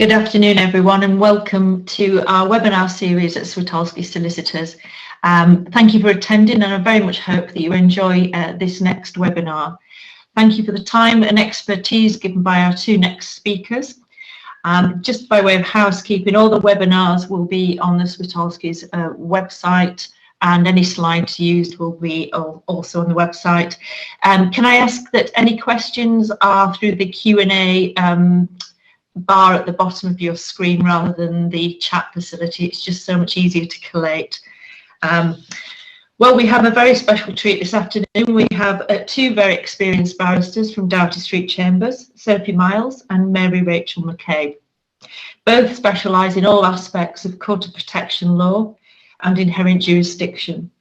Good afternoon, everyone, and welcome to our webinar series at Switalskis Solicitors. Thank you for attending, and I very much hope that you enjoy this next webinar. Thank you for the time and expertise given by our two next speakers. Just by way of housekeeping, all the webinars will be on the Switalskis website, and any slides used will be also on the website. Can I ask that any questions are through the Q&A bar at the bottom of your screen rather than the chat facility? It's just so much easier to collate. Well, we have a very special treat this afternoon. We have two very experienced barristers from Doughty Street Chambers, Sophie Miles and Mary Rachel McCabe. Both specialise in all aspects of court of protection law and inherent jurisdiction.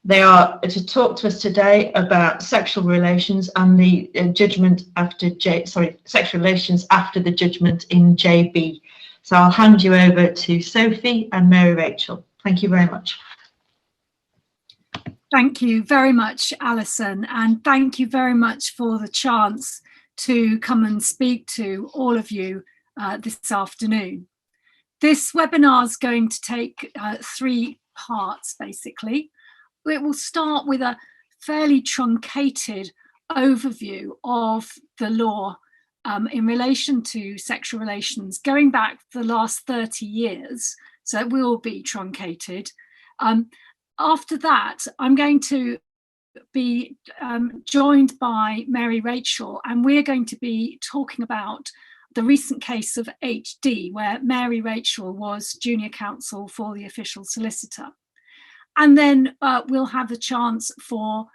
They are to talk to us today about sexual relations and the judgment after sexual relations after the judgment in JB. So I'll hand you over to Sophie and Mary Rachel. Thank you very much. Thank you very much, Alison, and thank you very much for the chance to come and speak to all of you this afternoon. This webinar is going to take three parts, basically. It will start with a fairly truncated overview of the law in relation to sexual relations going back for the last 30 years, so it will be truncated. After that, I'm going to be joined by Mary Rachel, and we're going to be talking about the recent case of HD, where Mary Rachel was junior counsel for the official solicitor. And then we'll have the chance for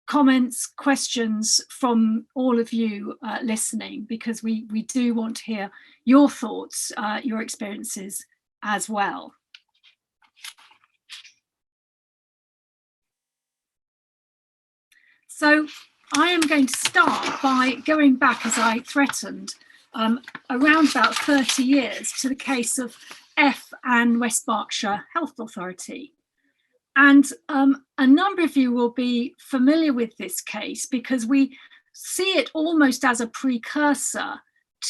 comments, questions from all of you listening, because we do want to hear your thoughts, your experiences as well. So I am going to start by going back, as I threatened, around about 30 years to the case of F and West Berkshire Health Authority. And a number of you will be familiar with this case because we see it almost as a precursor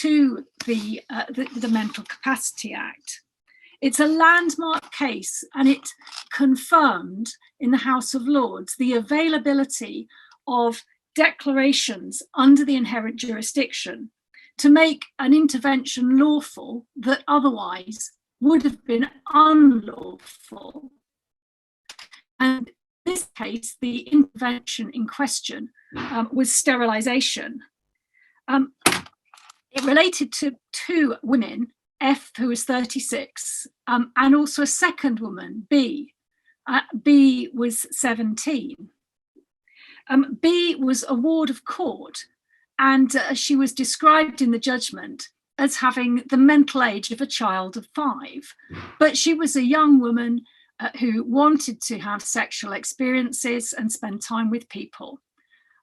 to the Mental Capacity Act. It's a landmark case, and it confirmed in the House of Lords the availability of declarations under the inherent jurisdiction to make an intervention lawful that otherwise would have been unlawful. And in this case, the intervention in question was sterilisation. It related to two women, F, who was 36, and also a second woman, B. B was 17. B was a ward of court, and she was described in the judgment as having the mental age of a child of 5. But she was a young woman who wanted to have sexual experiences and spend time with people.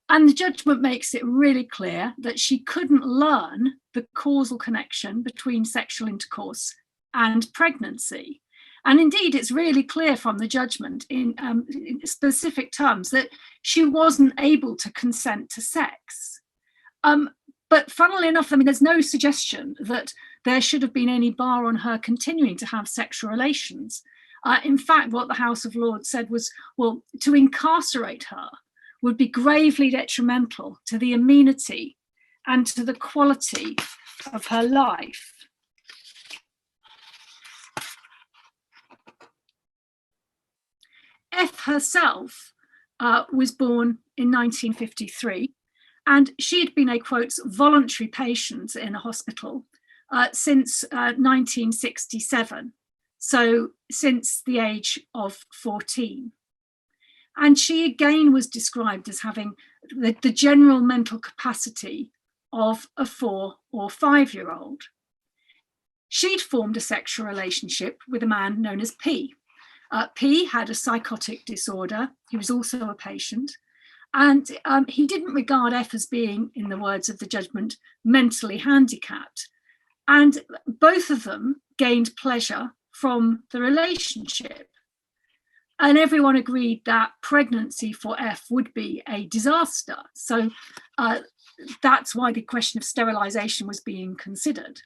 And the judgment makes it really clear that she couldn't learn the causal connection between sexual intercourse and pregnancy. And indeed, it's really clear from the judgment in specific terms that she wasn't able to consent to sex. But funnily enough, I mean, there's no suggestion that there should have been any bar on her continuing to have sexual relations. In fact, what the House of Lords said was, well, to incarcerate her would be gravely detrimental to the amenity and to the quality of her life. F herself was born in 1953, and she had been a, quote, voluntary patient in a hospital since 1967. So since the age of 14. And she again was described as having the general mental capacity of a 4 or 5-year-old. She'd formed a sexual relationship with a man known as P. P had a psychotic disorder. He was also a patient. And he didn't regard F as being, in the words of the judgment, mentally handicapped. And both of them gained pleasure from the relationship. And everyone agreed that pregnancy for F would be a disaster. So that's why the question of sterilisation was being considered.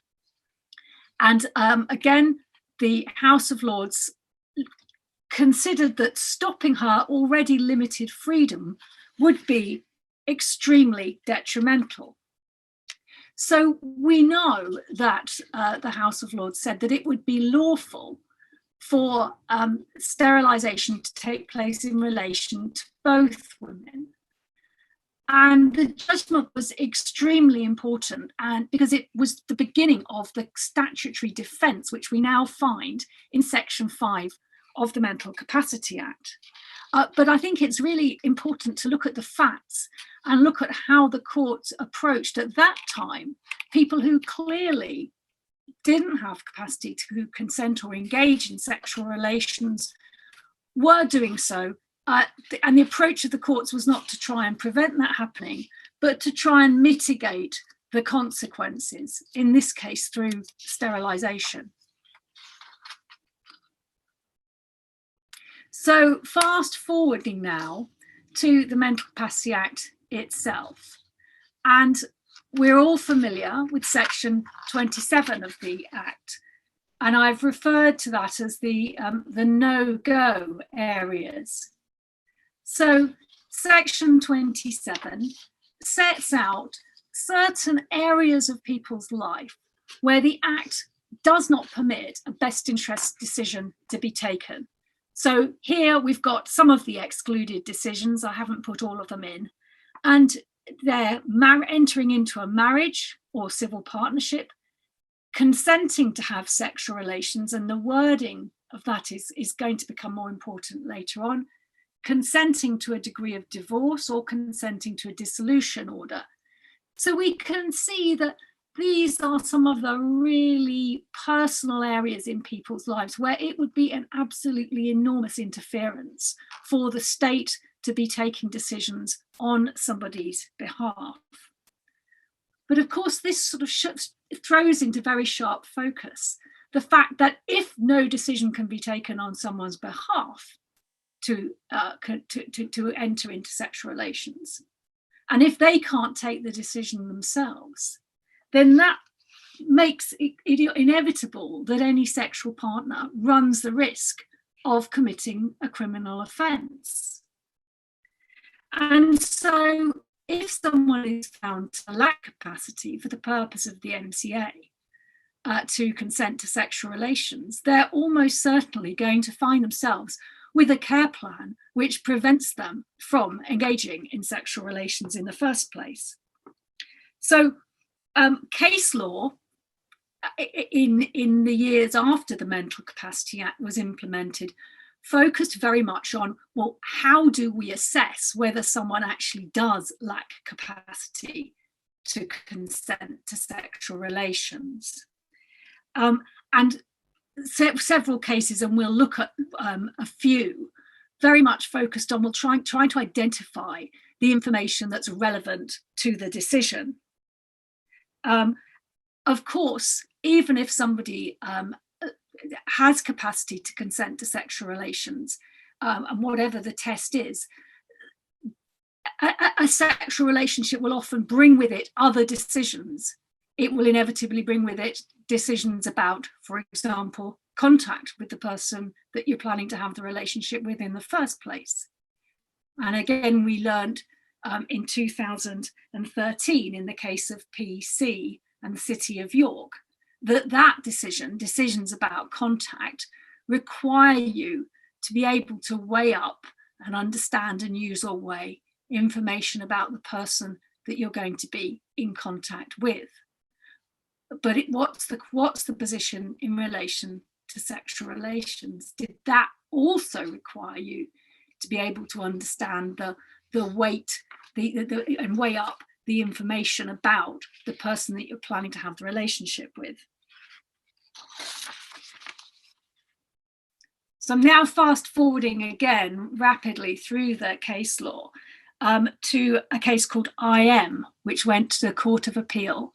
And again, the House of Lords considered that stopping her already limited freedom would be extremely detrimental. So we know that the House of Lords said that it would be lawful for sterilisation to take place in relation to both women. And the judgment was extremely important, and because it was the beginning of the statutory defence, which we now find in Section 5 of the Mental Capacity Act. But I think it's really important to look at the facts and look at how the courts approached at that time people who clearly didn't have capacity to consent or engage in sexual relations were doing so. And the approach of the courts was not to try and prevent that happening, but to try and mitigate the consequences, in this case through sterilisation. So fast forwarding now to the Mental Capacity Act itself. And we're all familiar with Section 27 of the Act. And I've referred to that as the no-go areas. So Section 27 sets out certain areas of people's life where the Act does not permit a best interest decision to be taken. So here we've got some of the excluded decisions. I haven't put all of them in. And they're entering into a marriage or civil partnership, consenting to have sexual relations, and the wording of that is going to become more important later on, consenting to a degree of divorce or consenting to a dissolution order. So we can see that these are some of the really personal areas in people's lives where it would be an absolutely enormous interference for the state to be taking decisions on somebody's behalf. But of course, this sort of throws into very sharp focus the fact that if no decision can be taken on someone's behalf to enter into sexual relations, and if they can't take the decision themselves, then that makes it inevitable that any sexual partner runs the risk of committing a criminal offence. And so if someone is found to lack capacity for the purpose of the MCA to consent to sexual relations, they're almost certainly going to find themselves with a care plan which prevents them from engaging in sexual relations in the first place. So case law in the years after the Mental Capacity Act was implemented focused very much on, well, how do we assess whether someone actually does lack capacity to consent to sexual relations? And several cases, and we'll look at a few, very much focused on, we'll try to identify the information that's relevant to the decision. Of course, even if somebody has capacity to consent to sexual relations, and whatever the test is, a sexual relationship will often bring with it other decisions. It will inevitably bring with it decisions about, for example, contact with the person that you're planning to have the relationship with in the first place. And again, we learned in 2013 in the case of PC and the City of York, that decisions about contact require you to be able to weigh up and understand and use or weigh information about the person that you're going to be in contact with. But what's the position in relation to sexual relations? Did that also require you to be able to understand the weight and weigh up the information about the person that you're planning to have the relationship with? So I'm now fast forwarding again rapidly through the case law to a case called IM, which went to the Court of Appeal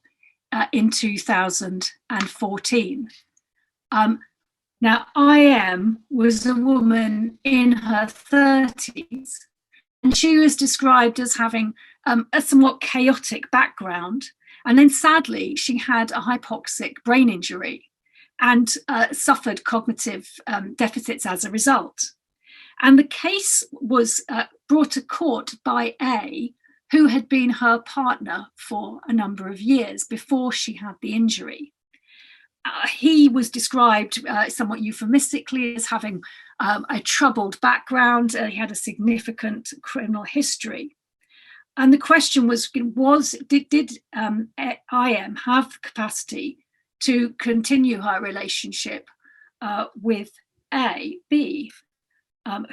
in 2014. Now, IM was a woman in her 30s, and she was described as having a somewhat chaotic background. And then sadly, she had a hypoxic brain injury. and suffered cognitive deficits as a result. And the case was brought to court by A, who had been her partner for a number of years before she had the injury. He was described somewhat euphemistically as having a troubled background. He had a significant criminal history. And the question was did IM have the capacity to continue her relationship with B,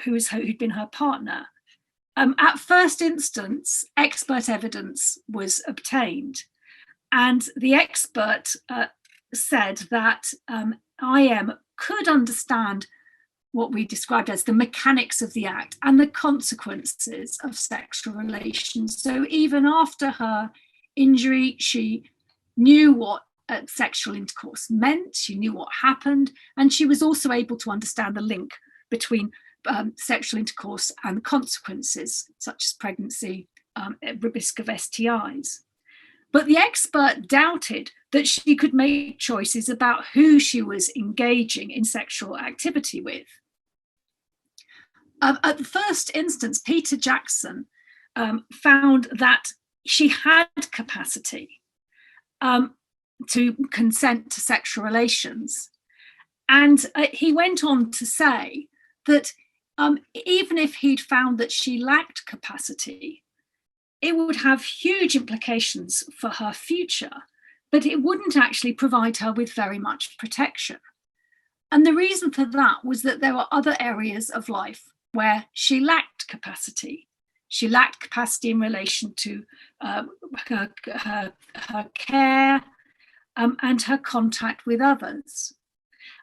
who'd been her partner? At first instance, expert evidence was obtained, and the expert said that IM could understand what we described as the mechanics of the act and the consequences of sexual relations. So even after her injury, she knew what sexual intercourse meant, she knew what happened, and she was also able to understand the link between sexual intercourse and consequences, such as pregnancy, risk of STIs. But the expert doubted that she could make choices about who she was engaging in sexual activity with. At the first instance, Peter Jackson found that she had capacity to consent to sexual relations. And he went on to say that even if he'd found that she lacked capacity, it would have huge implications for her future, but it wouldn't actually provide her with very much protection. And the reason for that was that there were other areas of life where she lacked capacity. She lacked capacity in relation to her care and her contact with others.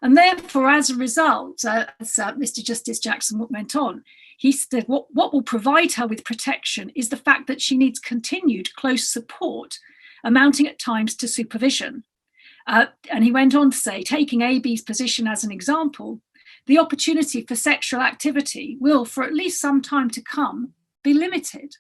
And therefore, as a result, as Mr. Justice Jackson went on, he said what will provide her with protection is the fact that she needs continued close support, amounting at times to supervision. And he went on to say, taking AB's position as an example, the opportunity for sexual activity will, for at least some time to come, be limited.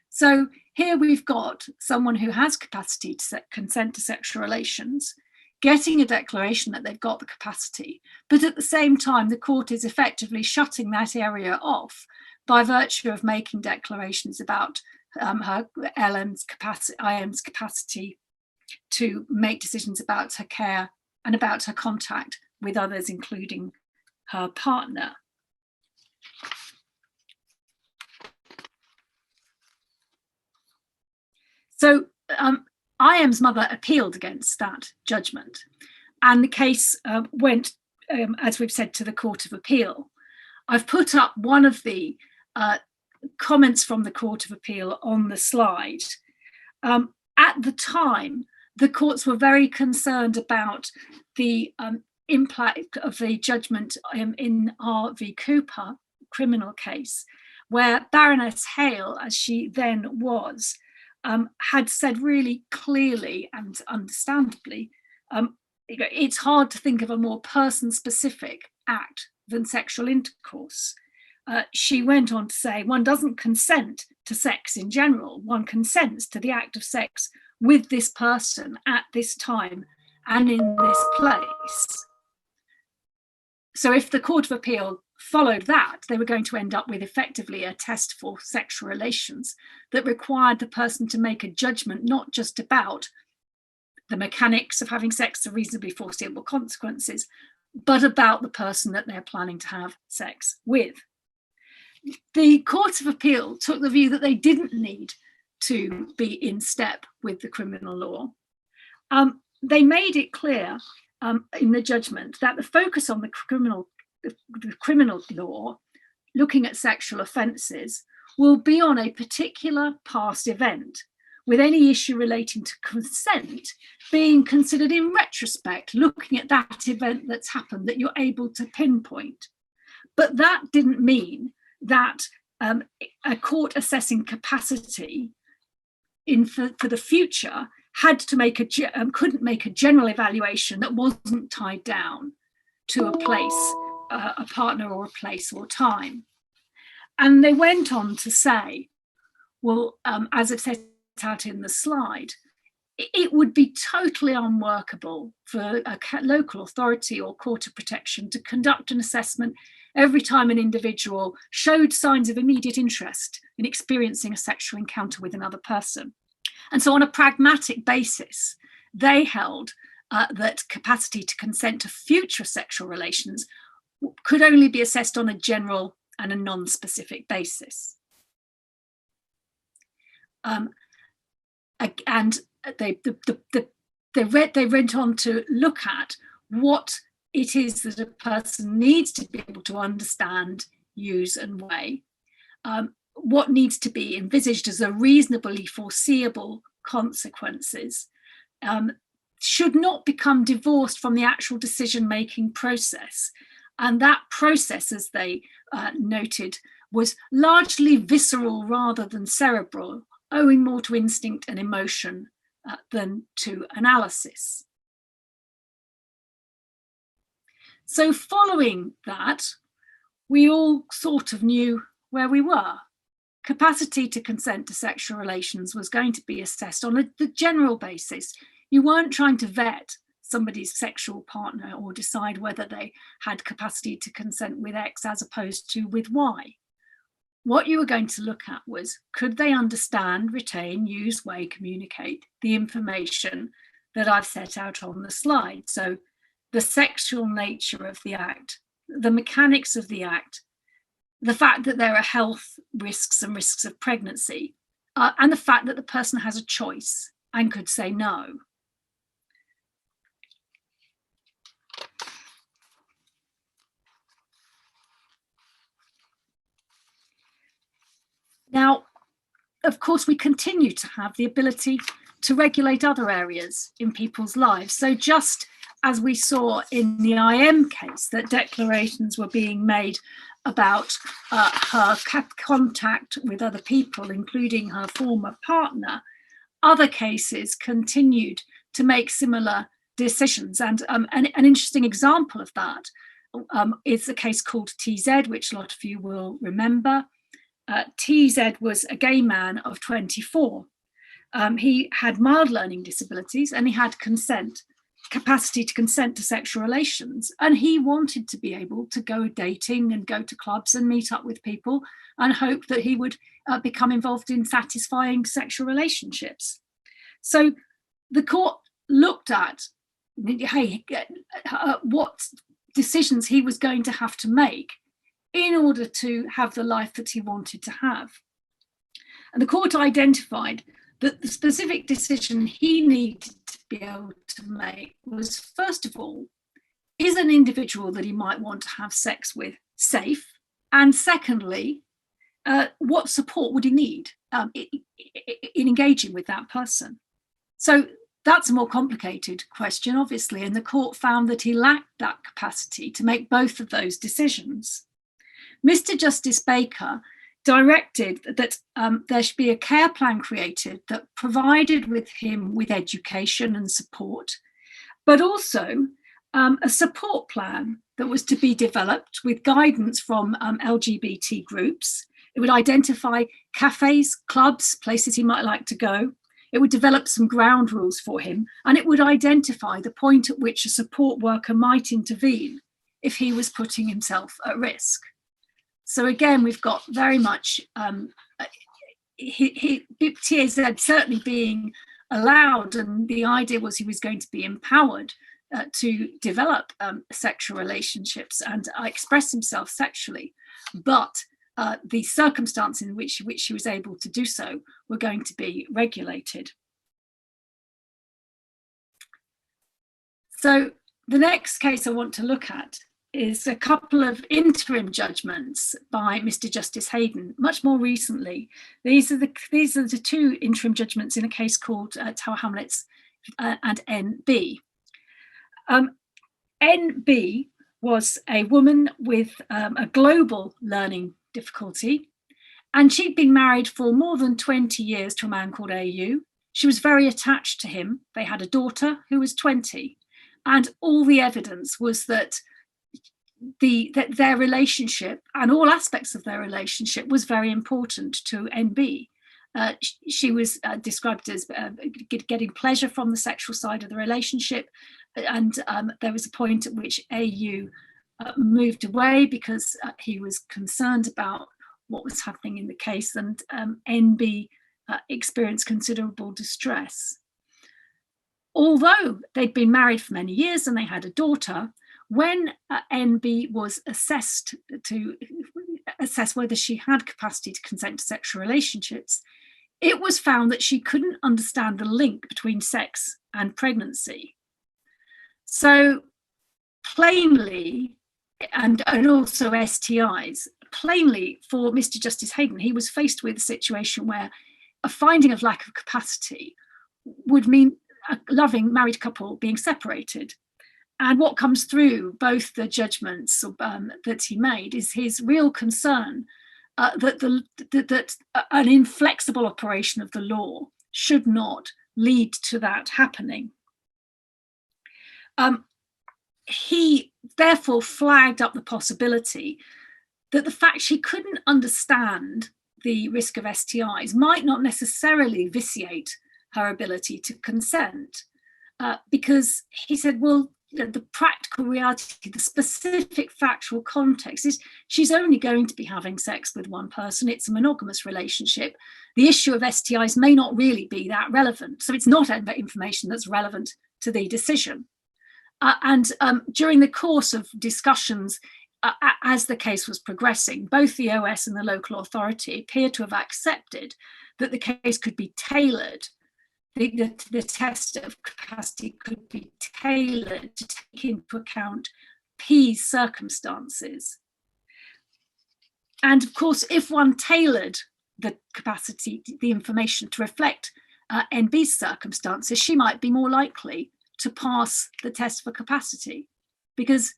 So here we've got someone who has capacity to consent to sexual relations, getting a declaration that they've got the capacity, but at the same time, the court is effectively shutting that area off by virtue of making declarations about her IM's capacity to make decisions about her care and about her contact with others, including her partner. So IM's mother appealed against that judgment, and the case went, as we've said, to the Court of Appeal. I've put up one of the comments from the Court of Appeal on the slide. At the time, the courts were very concerned about the impact of the judgment in R v Cooper criminal case, where Baroness Hale, as she then was, had said really clearly and understandably, it's hard to think of a more person-specific act than sexual intercourse. She went on to say, one doesn't consent to sex in general, one consents to the act of sex with this person at this time and in this place. So if the Court of Appeal followed that, they were going to end up with effectively a test for sexual relations that required the person to make a judgment not just about the mechanics of having sex, the reasonably foreseeable consequences, but about the person that they're planning to have sex with. The Court of Appeal took the view that they didn't need to be in step with the criminal law. They made it clear in the judgment that the focus on the criminal law, looking at sexual offences, will be on a particular past event, with any issue relating to consent being considered in retrospect, looking at that event that's happened that you're able to pinpoint. But that didn't mean that a court assessing capacity for the future had to make couldn't make a general evaluation that wasn't tied down to a place, a partner or a place or time. And they went on to say, well, as I've set out in the slide, it would be totally unworkable for a local authority or court of protection to conduct an assessment every time an individual showed signs of immediate interest in experiencing a sexual encounter with another person. And so on a pragmatic basis, they held that capacity to consent to future sexual relations could only be assessed on a general and a non-specific basis. And they went on to look at what it is that a person needs to be able to understand, use and weigh, what needs to be envisaged as a reasonably foreseeable consequences, should not become divorced from the actual decision-making process. And that process, as they noted, was largely visceral rather than cerebral, owing more to instinct and emotion than to analysis. So following that, we all sort of knew where we were. Capacity to consent to sexual relations was going to be assessed on the general basis. You weren't trying to vet somebody's sexual partner or decide whether they had capacity to consent with X as opposed to with Y. What you were going to look at was, could they understand, retain, use, weigh, communicate the information that I've set out on the slide? So the sexual nature of the act, the mechanics of the act, the fact that there are health risks and risks of pregnancy, and the fact that the person has a choice and could say no. Now, of course, we continue to have the ability to regulate other areas in people's lives. So just as we saw in the IM case, that declarations were being made about her contact with other people, including her former partner, other cases continued to make similar decisions. And an interesting example of that is a case called TZ, which a lot of you will remember. TZ was a gay man of 24. He had mild learning disabilities and he had capacity to consent to sexual relations. And he wanted to be able to go dating and go to clubs and meet up with people and hope that he would become involved in satisfying sexual relationships. So the court looked at what decisions he was going to have to make in order to have the life that he wanted to have. And the court identified that the specific decision he needed to be able to make was, first of all, is an individual that he might want to have sex with safe? And secondly, what support would he need in engaging with that person? So that's a more complicated question, obviously, and the court found that he lacked that capacity to make both of those decisions. Mr. Justice Baker directed that there should be a care plan created that provided him with education and support, but also a support plan that was to be developed with guidance from LGBT groups. It would identify cafes, clubs, places he might like to go. It would develop some ground rules for him, and it would identify the point at which a support worker might intervene if he was putting himself at risk. So again, we've got very much TAZ certainly being allowed, and the idea was he was going to be empowered to develop sexual relationships and express himself sexually. But the circumstances in which he was able to do so were going to be regulated. So the next case I want to look at is a couple of interim judgments by Mr. Justice Hayden, much more recently. These are the two interim judgments in a case called Tower Hamlets and NB. NB was a woman with a global learning difficulty, and she'd been married for more than 20 years to a man called AU. She was very attached to him. They had a daughter who was 20, and all the evidence was that their relationship and all aspects of their relationship was very important to NB. she was described as getting pleasure from the sexual side of the relationship, and there was a point at which AU moved away because he was concerned about what was happening in the case, and NB experienced considerable distress. Although they'd been married for many years and they had a daughter, when NB was assessed to assess whether she had capacity to consent to sexual relationships, it was found that she couldn't understand the link between sex and pregnancy. So plainly, and also STIs, plainly for Mr. Justice Hayden, he was faced with a situation where a finding of lack of capacity would mean a loving married couple being separated. And what comes through both the judgments that he made is his real concern that an inflexible operation of the law should not lead to that happening. He therefore flagged up the possibility that the fact she couldn't understand the risk of STIs might not necessarily vitiate her ability to consent, because he said, well, the practical reality, the specific factual context is she's only going to be having sex with one person. It's a monogamous relationship. The issue of STIs may not really be that relevant. So it's not information that's relevant to the decision. And during the course of discussions, as the case was progressing, both the OS and the local authority appear to have accepted that the case could be tailored. The test of capacity could be tailored to take into account P's circumstances. And of course, if one tailored the capacity, the information to reflect NB's circumstances, she might be more likely to pass the test for capacity, because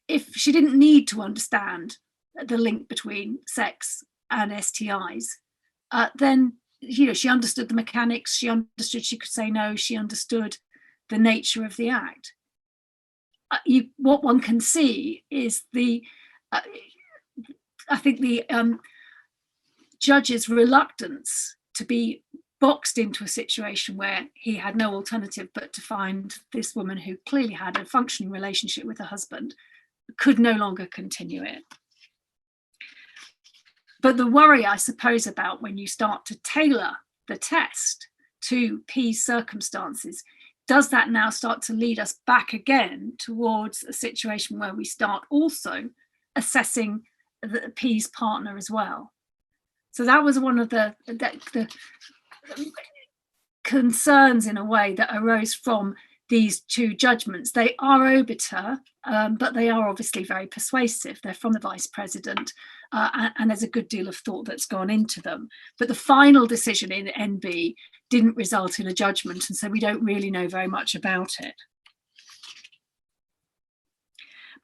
if she didn't need to understand the link between sex and STIs, then she understood the mechanics, she understood she could say no, she understood the nature of the act. What one can see is I think the judge's reluctance to be boxed into a situation where he had no alternative but to find this woman, who clearly had a functioning relationship with her husband, could no longer continue it. But the worry, I suppose, about when you start to tailor the test to P's circumstances, does that now start to lead us back again towards a situation where we start also assessing the P's partner as well? So that was one of the concerns, in a way, that arose from these two judgments. They are obiter, but they are obviously very persuasive. They're from the Vice President, and there's a good deal of thought that's gone into them. But the final decision in NB didn't result in a judgment, and so we don't really know very much about it.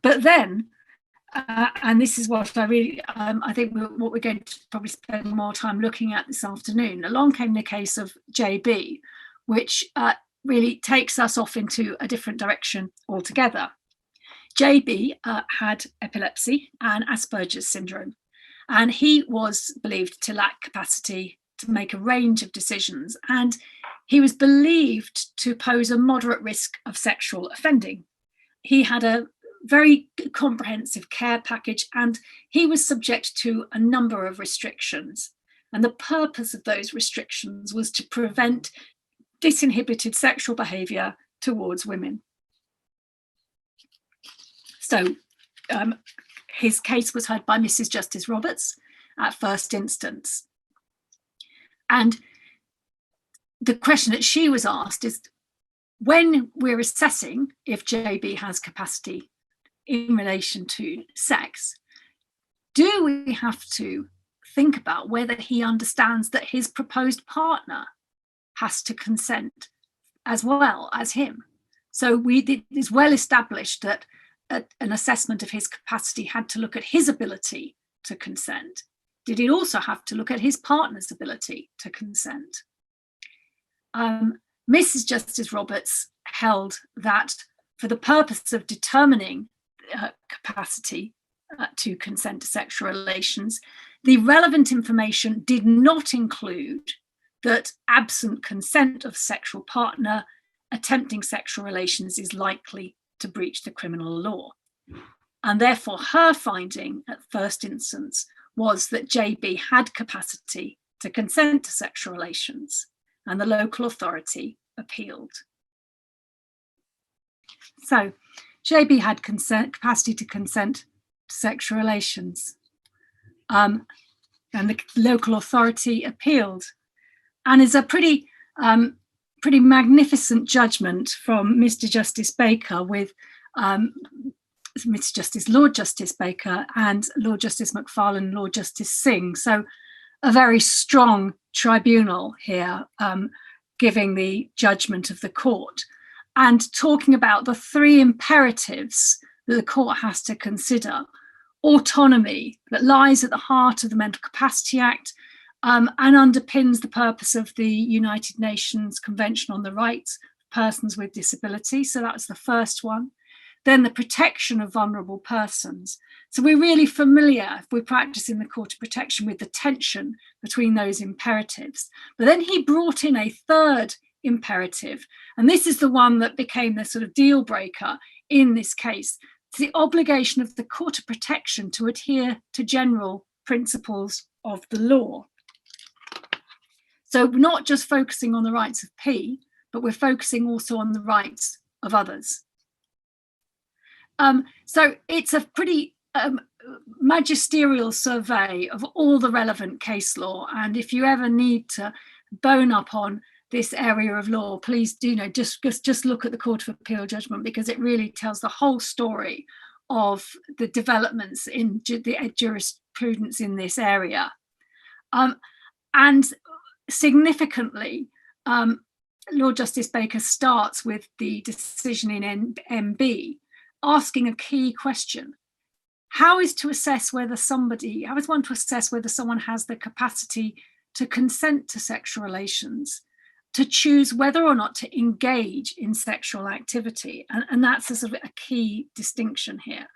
But then, and this is what I really, I think what we're going to probably spend more time looking at this afternoon, along came the case of JB, which really takes us off into a different direction altogether. JB had epilepsy and Asperger's syndrome, and he was believed to lack capacity to make a range of decisions, and he was believed to pose a moderate risk of sexual offending. He had a very comprehensive care package, and he was subject to a number of restrictions. And the purpose of those restrictions was to prevent disinhibited sexual behaviour towards women. So his case was heard by Mrs. Justice Roberts at first instance. And the question that she was asked is, when we're assessing if JB has capacity in relation to sex, do we have to think about whether he understands that his proposed partner has to consent as well as him? So it is well established that an assessment of his capacity had to look at his ability to consent. Did it also have to look at his partner's ability to consent? Mrs. Justice Roberts held that for the purpose of determining capacity, to consent to sexual relations. The relevant information did not include that absent consent of sexual partner, attempting sexual relations is likely to breach the criminal law. And therefore her finding at first instance was that JB had capacity to consent to sexual relations, and the local authority appealed. So JB had capacity to consent to sexual relations, and the local authority appealed, and is a pretty magnificent judgment from Mr. Justice Baker with Lord Justice Baker and Lord Justice McFarlane, Lord Justice Singh. So a very strong tribunal here, giving the judgment of the court and talking about the three imperatives that the court has to consider. Autonomy, that lies at the heart of the Mental Capacity Act, and underpins the purpose of the United Nations Convention on the Rights of Persons with Disability. So that's the first one. Then the protection of vulnerable persons. So we're really familiar, if we're practicing the court of protection, with the tension between those imperatives. But then he brought in a third imperative, and this is the one that became the sort of deal breaker in this case. It's the obligation of the court of protection to adhere to general principles of the law. So we're not just focusing on the rights of P, but we're focusing also on the rights of others. So it's a pretty magisterial survey of all the relevant case law. And if you ever need to bone up on this area of law, please do just look at the Court of Appeal judgment, because it really tells the whole story of the developments in the jurisprudence in this area. And significantly, Lord Justice Baker starts with the decision in MB, asking a key question. How is one to assess whether someone has the capacity to consent to sexual relations, to choose whether or not to engage in sexual activity? And that's a sort of a key distinction here.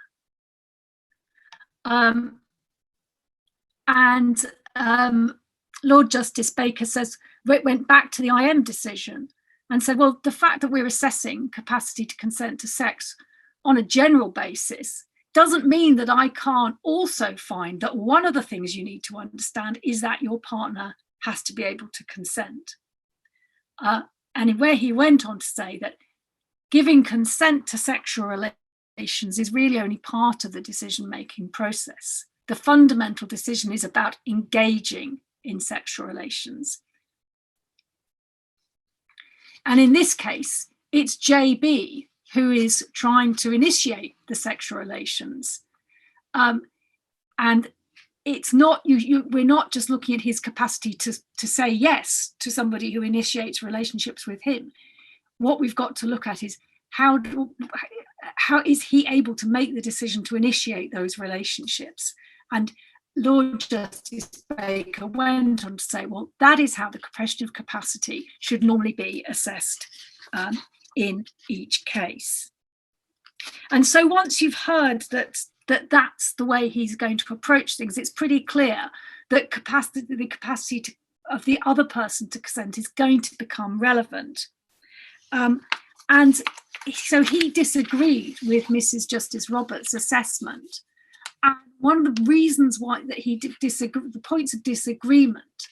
Lord Justice Baker went back to the IM decision and said, well, the fact that we're assessing capacity to consent to sex on a general basis doesn't mean that I can't also find that one of the things you need to understand is that your partner has to be able to consent. And where he went on to say that giving consent to sexual relations is really only part of the decision-making process. The fundamental decision is about engaging in sexual relations. And in this case, it's JB who is trying to initiate the sexual relations. And it's not, we're not just looking at his capacity to say yes to somebody who initiates relationships with him. What we've got to look at is how is he able to make the decision to initiate those relationships? And Lord Justice Baker went on to say, well, that is how the question of capacity should normally be assessed in each case. And so once you've heard that's the way he's going to approach things, it's pretty clear that the capacity of the other person to consent is going to become relevant. And so he disagreed with Mrs. Justice Roberts' assessment. And one of the reasons why that he disagreed, the points of disagreement,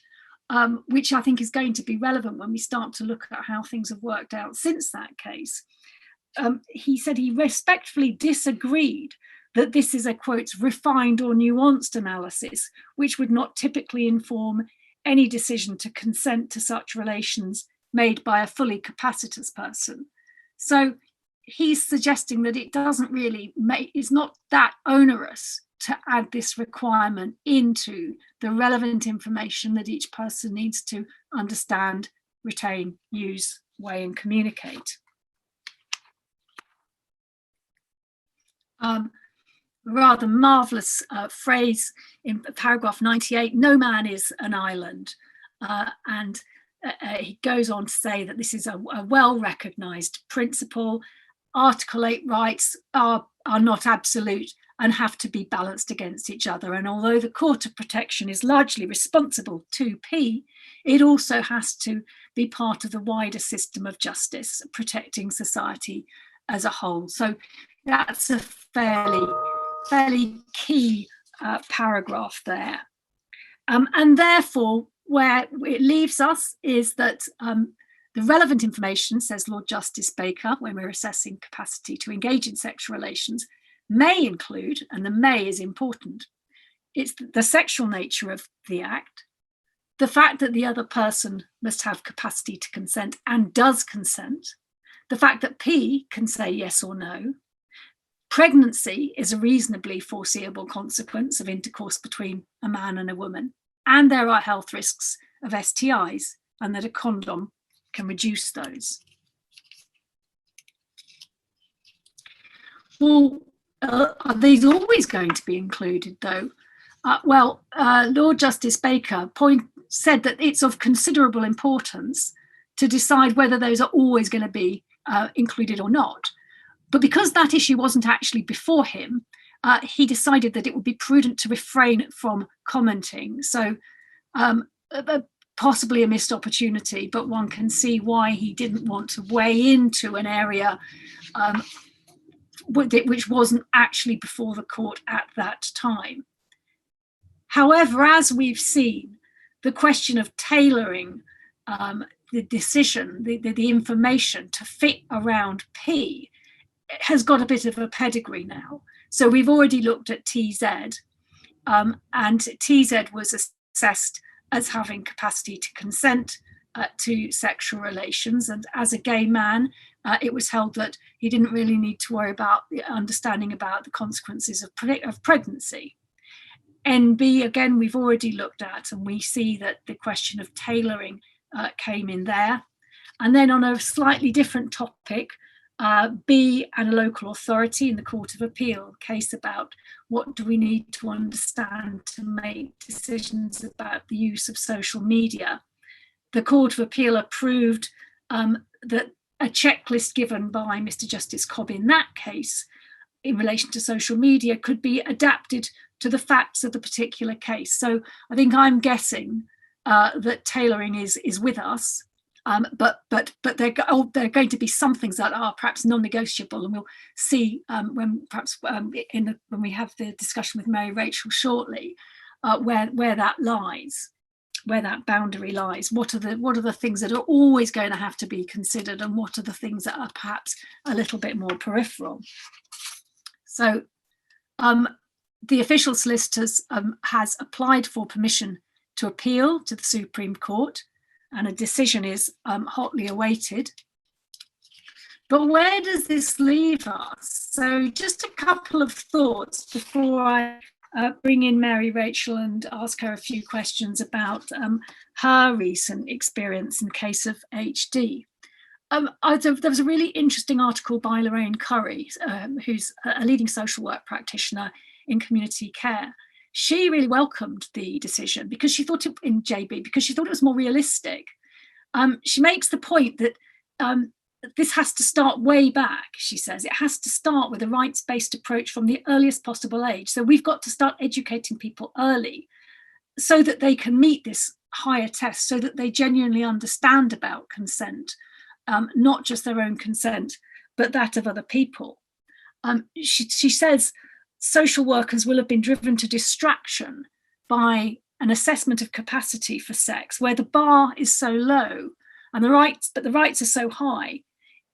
which I think is going to be relevant when we start to look at how things have worked out since that case. He said he respectfully disagreed that this is a, quote, refined or nuanced analysis, which would not typically inform any decision to consent to such relations made by a fully capacitous person. So he's suggesting that it doesn't really it's not that onerous to add this requirement into the relevant information that each person needs to understand, retain, use, weigh, and communicate. Rather marvelous phrase in paragraph 98, no man is an island. And he goes on to say that this is a well-recognised principle. Article 8 rights are not absolute, and have to be balanced against each other. And although the Court of Protection is largely responsible to P, it also has to be part of the wider system of justice, protecting society as a whole. So that's a fairly key paragraph there. And therefore, where it leaves us is that the relevant information, says Lord Justice Baker, when we're assessing capacity to engage in sexual relations, may include, and the may is important, it's the sexual nature of the act, the fact that the other person must have capacity to consent and does consent, the fact that P can say yes or no, pregnancy is a reasonably foreseeable consequence of intercourse between a man and a woman, and there are health risks of STIs, and that a condom can reduce those. Well, are these always going to be included, though? Lord Justice Baker said that it's of considerable importance to decide whether those are always going to be included or not. But because that issue wasn't actually before him, he decided that it would be prudent to refrain from commenting. So possibly a missed opportunity, but one can see why he didn't want to weigh into an area which wasn't actually before the court at that time. However, as we've seen, the question of tailoring the decision, the information to fit around P has got a bit of a pedigree now. So we've already looked at TZ, and TZ was assessed as having capacity to consent to sexual relations. And as a gay man, it was held that he didn't really need to worry about the understanding about the consequences of pregnancy. NB, again, we've already looked at, and we see that the question of tailoring came in there. And then on a slightly different topic, B and a local authority in the Court of Appeal, case about what do we need to understand to make decisions about the use of social media. The Court of Appeal approved that a checklist given by Mr. Justice Cobb in that case in relation to social media could be adapted to the facts of the particular case. So I think I'm guessing that tailoring is with us. But there are going to be some things that are perhaps non-negotiable, and we'll see when we have the discussion with Mary Rachel shortly, where that lies, where that boundary lies. What are the things that are always going to have to be considered, and what are the things that are perhaps a little bit more peripheral? So the official solicitors has applied for permission to appeal to the Supreme Court, and a decision is hotly awaited. But where does this leave us? So just a couple of thoughts before I bring in Mary Rachel and ask her a few questions about her recent experience in the case of HD. There was a really interesting article by Lorraine Curry, who's a leading social work practitioner in community care. She really welcomed the decision because she thought in JB, because she thought it was more realistic. She makes the point that this has to start way back, she says. It has to start with a rights-based approach from the earliest possible age. So we've got to start educating people early so that they can meet this higher test, so that they genuinely understand about consent, not just their own consent, but that of other people. She says social workers will have been driven to distraction by an assessment of capacity for sex, where the bar is so low and the rights are so high,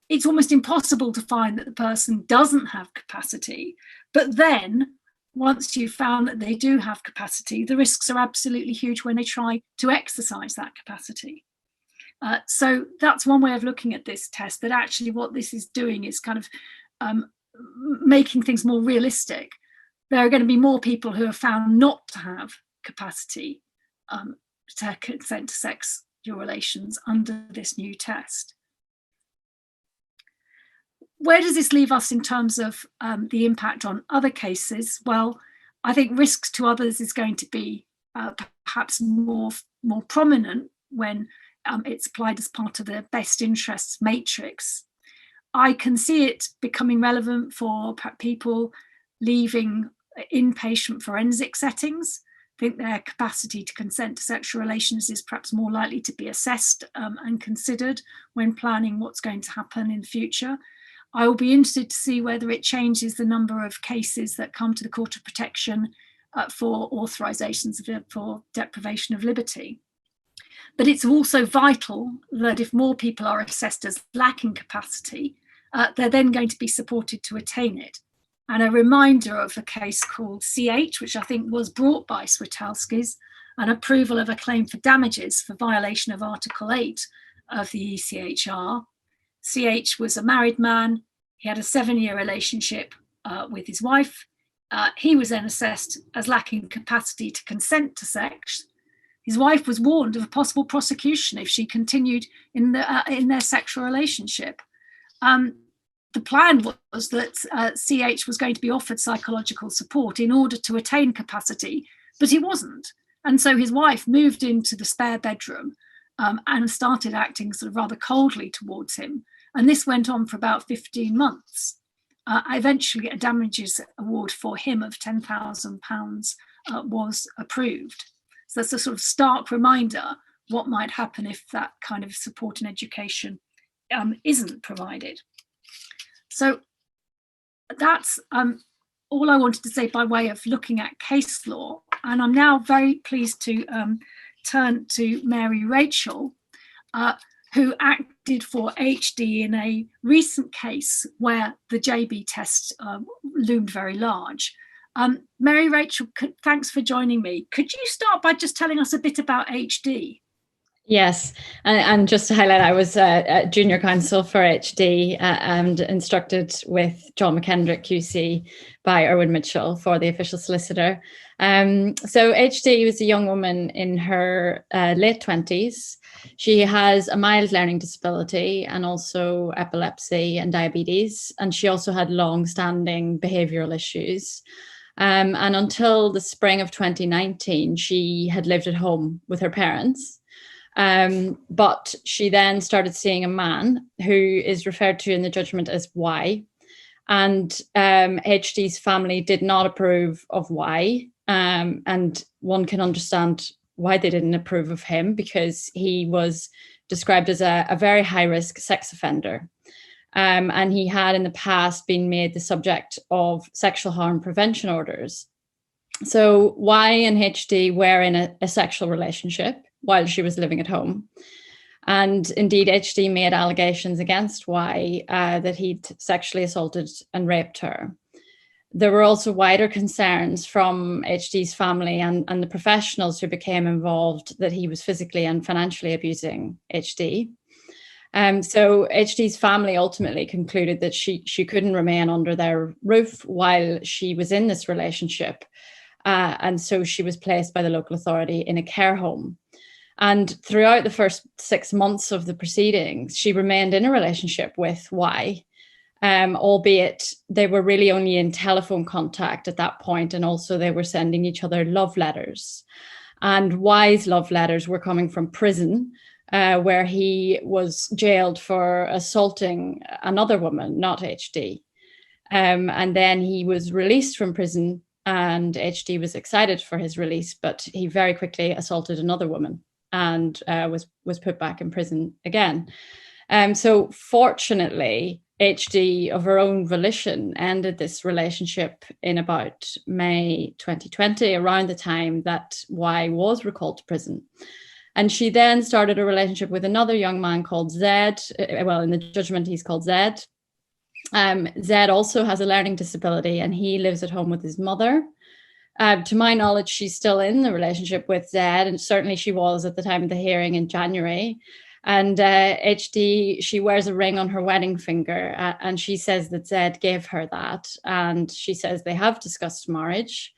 it's almost impossible to find that the person doesn't have capacity. But then once you've found that they do have capacity, the risks are absolutely huge when they try to exercise that capacity. So that's one way of looking at this test, that actually what this is doing is kind of making things more realistic. There are going to be more people who are found not to have capacity to consent to sexual relations under this new test. Where does this leave us in terms of the impact on other cases? Well, I think risks to others is going to be perhaps more prominent when it's applied as part of the best interests matrix. I can see it becoming relevant for people leaving inpatient forensic settings. I think their capacity to consent to sexual relations is perhaps more likely to be assessed and considered when planning what's going to happen in the future. I will be interested to see whether it changes the number of cases that come to the Court of Protection for authorisations for deprivation of liberty. But it's also vital that if more people are assessed as lacking capacity, they're then going to be supported to attain it. And a reminder of a case called CH, which I think was brought by Switalskis, an approval of a claim for damages for violation of Article 8 of the ECHR. CH was a married man. He had a 7-year relationship with his wife. He was then assessed as lacking capacity to consent to sex. His wife was warned of a possible prosecution if she continued in their sexual relationship. The plan was that CH was going to be offered psychological support in order to attain capacity, but he wasn't. And so his wife moved into the spare bedroom and started acting sort of rather coldly towards him. And this went on for about 15 months. Eventually, a damages award for him of £10,000 was approved. So that's a sort of stark reminder what might happen if that kind of support and education isn't provided. So that's all I wanted to say by way of looking at case law. And I'm now very pleased to turn to Mary Rachel, who acted for HD in a recent case where the JB test loomed very large. Mary Rachel, thanks for joining me. Could you start by just telling us a bit about HD? Yes, and just to highlight, I was a junior counsel for HD and instructed with John McKendrick QC by Erwin Mitchell for the official solicitor. So HD was a young woman in her late 20s. She has a mild learning disability and also epilepsy and diabetes, and she also had long-standing behavioural issues. And until the spring of 2019, she had lived at home with her parents. But she then started seeing a man who is referred to in the judgment as Y. And HD's family did not approve of Y. And one can understand why they didn't approve of him, because he was described as a very high-risk sex offender. And he had in the past been made the subject of sexual harm prevention orders. So Y and HD were in a sexual relationship while she was living at home. And indeed, HD made allegations against Y that he'd sexually assaulted and raped her. There were also wider concerns from HD's family and the professionals who became involved that he was physically and financially abusing HD. So HD's family ultimately concluded that she couldn't remain under their roof while she was in this relationship. And so she was placed by the local authority in a care home. And throughout the first 6 months of the proceedings, she remained in a relationship with Y, albeit they were really only in telephone contact at that point, and also they were sending each other love letters. And Y's love letters were coming from prison, where he was jailed for assaulting another woman, not HD. And then he was released from prison, and HD was excited for his release, but he very quickly assaulted another woman and was put back in prison again. So fortunately, HD, of her own volition, ended this relationship in about May 2020, around the time that Y was recalled to prison. And she then started a relationship with another young man called Zed. Well, in the judgment, he's called Zed. Zed also has a learning disability, and he lives at home with his mother. To my knowledge, she's still in the relationship with Zed, and certainly she was at the time of the hearing in January. And HD, she wears a ring on her wedding finger, and she says that Zed gave her that. And she says they have discussed marriage.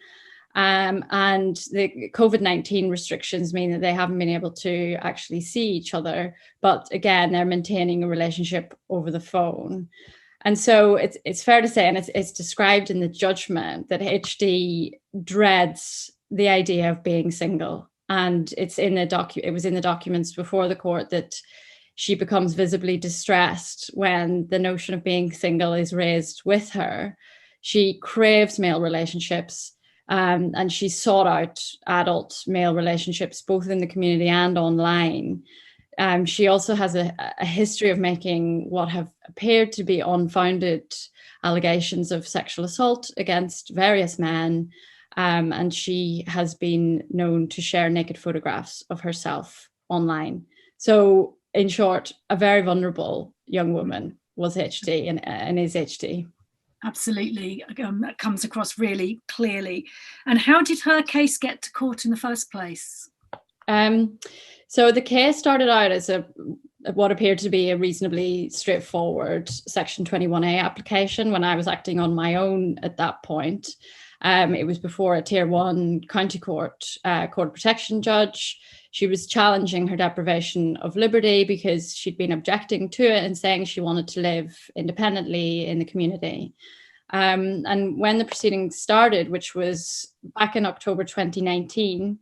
And the COVID-19 restrictions mean that they haven't been able to actually see each other. But again, they're maintaining a relationship over the phone. And so it's fair to say, and it's described in the judgment, that HD dreads the idea of being single. And it was in the documents before the court that she becomes visibly distressed when the notion of being single is raised with her. She craves male relationships, and she sought out adult male relationships, both in the community and online. She also has a history of making what have appeared to be unfounded allegations of sexual assault against various men. And she has been known to share naked photographs of herself online. So in short, a very vulnerable young woman was HD and is HD. Absolutely. That comes across really clearly. And how did her case get to court in the first place? So the case started out as what appeared to be a reasonably straightforward Section 21A application when I was acting on my own at that point. It was before a Tier 1 county court protection judge. She was challenging her deprivation of liberty because she'd been objecting to it and saying she wanted to live independently in the community. And when the proceedings started, which was back in October 2019,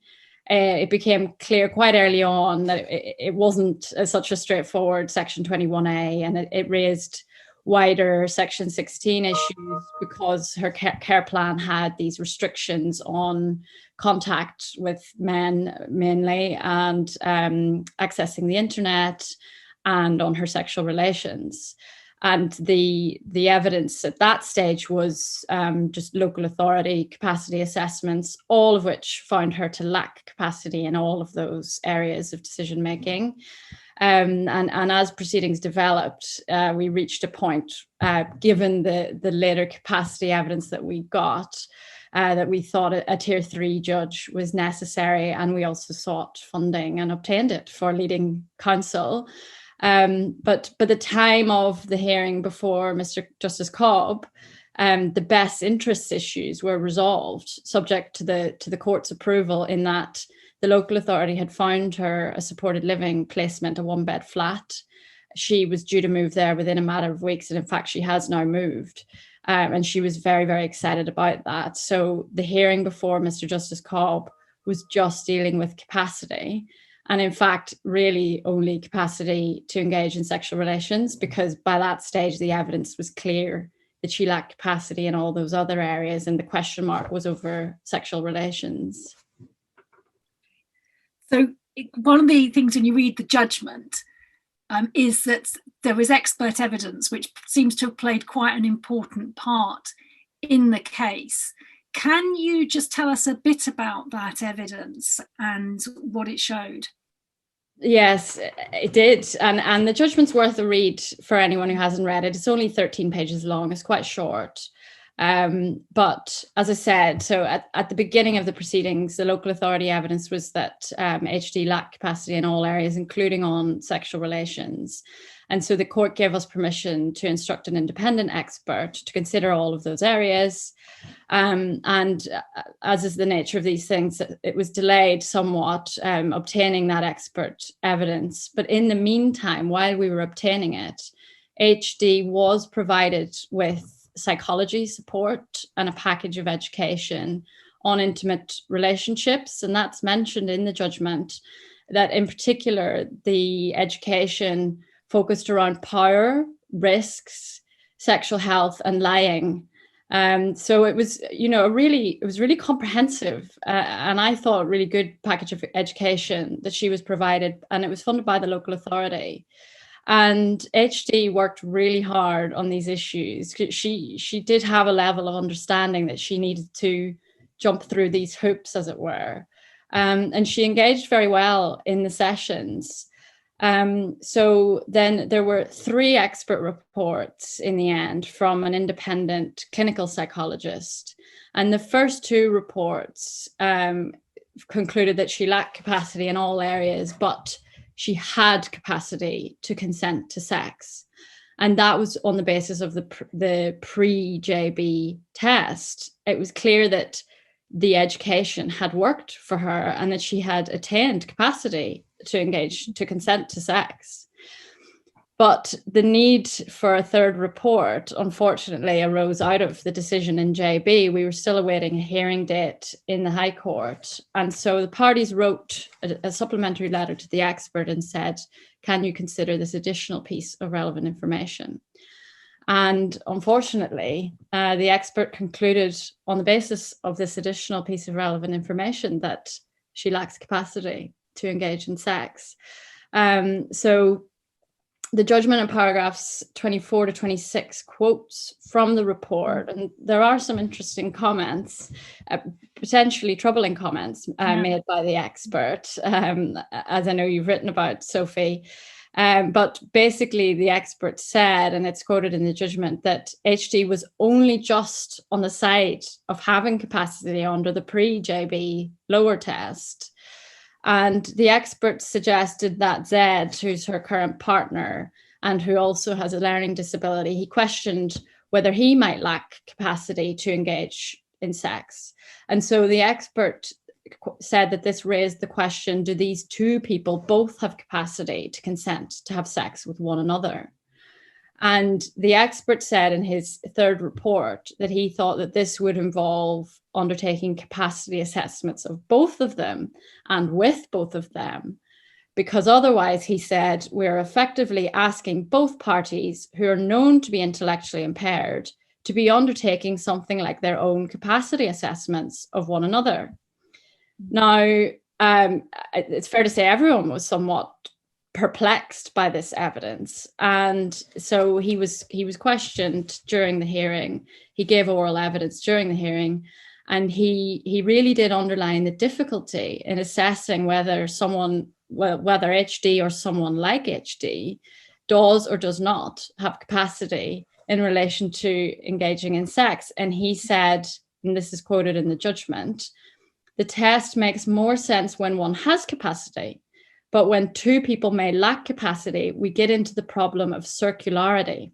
it became clear quite early on that it wasn't such a straightforward Section 21A, and it raised wider Section 16 issues because her care plan had these restrictions on contact with men mainly, and accessing the internet, and on her sexual relations. And the evidence at that stage was just local authority capacity assessments, all of which found her to lack capacity in all of those areas of decision making. And as proceedings developed, we reached a point, given the later capacity evidence that we got, that we thought a Tier 3 judge was necessary, and we also sought funding and obtained it for leading counsel. But by the time of the hearing before Mr. Justice Cobb, the best interests issues were resolved, subject to the court's approval, in that the local authority had found her a supported living placement, a 1-bed flat. She was due to move there within a matter of weeks, and in fact, she has now moved. And she was very, very excited about that. So the hearing before Mr. Justice Cobb was just dealing with capacity. And in fact, really only capacity to engage in sexual relations, because by that stage, the evidence was clear that she lacked capacity in all those other areas, and the question mark was over sexual relations. So one of the things when you read the judgment is that there was expert evidence, which seems to have played quite an important part in the case. Can you just tell us a bit about that evidence and what it showed? Yes, it did. And the judgment's worth a read for anyone who hasn't read it. It's only 13 pages long. It's quite short. But as I said, so at the beginning of the proceedings, the local authority evidence was that HD lacked capacity in all areas, including on sexual relations. And so the court gave us permission to instruct an independent expert to consider all of those areas. And as is the nature of these things, it was delayed somewhat, obtaining that expert evidence. But in the meantime, while we were obtaining it, HD was provided with psychology support and a package of education on intimate relationships. And that's mentioned in the judgment, that in particular, the education focused around power, risks, sexual health, and lying. So it was, it was really comprehensive, and I thought really good package of education that she was provided, and it was funded by the local authority. And HD worked really hard on these issues. She did have a level of understanding that she needed to jump through these hoops, as it were, and she engaged very well in the sessions. So then there were 3 expert reports in the end from an independent clinical psychologist. And the first 2 reports concluded that she lacked capacity in all areas, but she had capacity to consent to sex. And that was on the basis of the pre-JB test. It was clear that the education had worked for her and that she had attained capacity to engage, to consent to sex. But the need for a 3rd report, unfortunately, arose out of the decision in JB. We were still awaiting a hearing date in the High Court. And so the parties wrote a supplementary letter to the expert and said, can you consider this additional piece of relevant information? And unfortunately, the expert concluded on the basis of this additional piece of relevant information that she lacks capacity to engage in sex. So the judgment in paragraphs 24 to 26 quotes from the report, and there are some interesting comments, potentially troubling comments made by the expert, as I know you've written about, Sophie. But basically the expert said, and it's quoted in the judgment, that HD was only just on the side of having capacity under the pre-JB lower test. And the expert suggested that Z, who's her current partner and who also has a learning disability, he questioned whether he might lack capacity to engage in sex. And so the expert said that this raised the question, do these two people both have capacity to consent to have sex with one another? And the expert said in his third report that he thought that this would involve undertaking capacity assessments of both of them and with both of them, because otherwise, he said, we're effectively asking both parties who are known to be intellectually impaired to be undertaking something like their own capacity assessments of one another. Now, it's fair to say everyone was somewhat perplexed by this evidence, and so he was questioned during the hearing. He gave oral evidence during the hearing, and he really did underline the difficulty in assessing whether whether HD or someone like HD does or does not have capacity in relation to engaging in sex. And he said, and this is quoted in the judgment, the test makes more sense when one has capacity, but when two people may lack capacity, we get into the problem of circularity.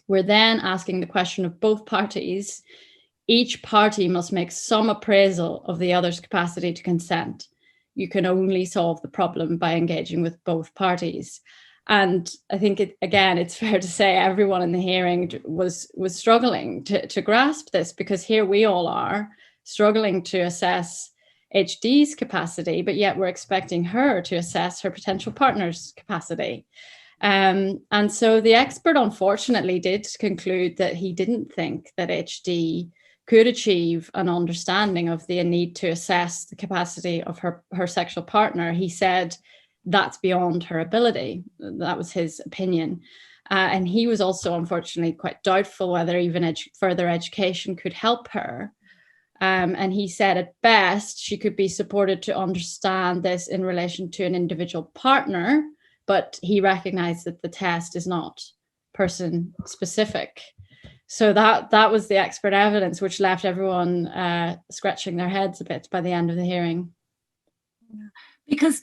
We're then asking the question of both parties. Each party must make some appraisal of the other's capacity to consent. You can only solve the problem by engaging with both parties. And I think, it's fair to say everyone in the hearing was struggling to grasp this, because here we all are struggling to assess HD's capacity, but yet we're expecting her to assess her potential partner's capacity. And so the expert unfortunately did conclude that he didn't think that HD could achieve an understanding of the need to assess the capacity of her sexual partner. He said that's beyond her ability. That was his opinion. And he was also unfortunately quite doubtful whether even further education could help her. And he said at best she could be supported to understand this in relation to an individual partner, but he recognized that the test is not person specific. So that was the expert evidence, which left everyone scratching their heads a bit by the end of the hearing. Because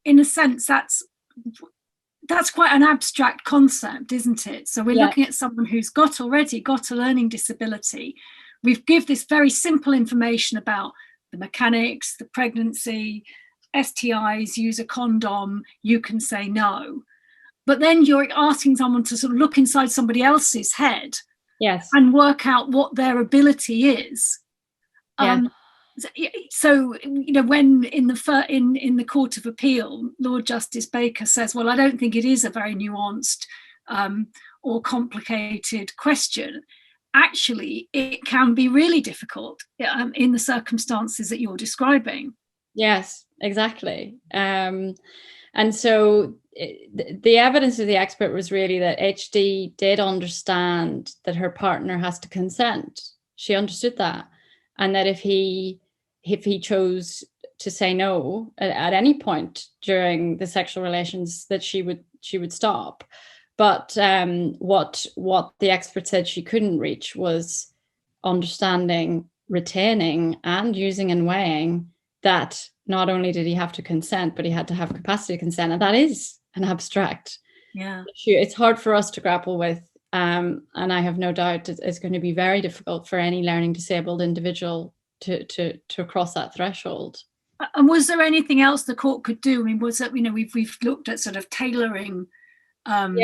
in a sense, that's quite an abstract concept, isn't it? So we're looking at someone who's already got a learning disability. We've given this very simple information about the mechanics, the pregnancy, STIs, use a condom, you can say no. But then you're asking someone to sort of look inside somebody else's head and work out what their ability is. So, when in the Court of Appeal, Lord Justice Baker says, well, I don't think it is a very nuanced or complicated question. Actually, it can be really difficult in the circumstances that you're describing. Yes, exactly. And so the evidence of the expert was really that HD did understand that her partner has to consent. She understood that. And that if he chose to say no at any point during the sexual relations, that she would stop. But what the expert said she couldn't reach was understanding, retaining, and using and weighing that not only did he have to consent, but he had to have capacity to consent. And that is an abstract issue. It's hard for us to grapple with. And I have no doubt it's going to be very difficult for any learning disabled individual to cross that threshold. And was there anything else the court could do? I mean, was it, we've looked at sort of tailoring to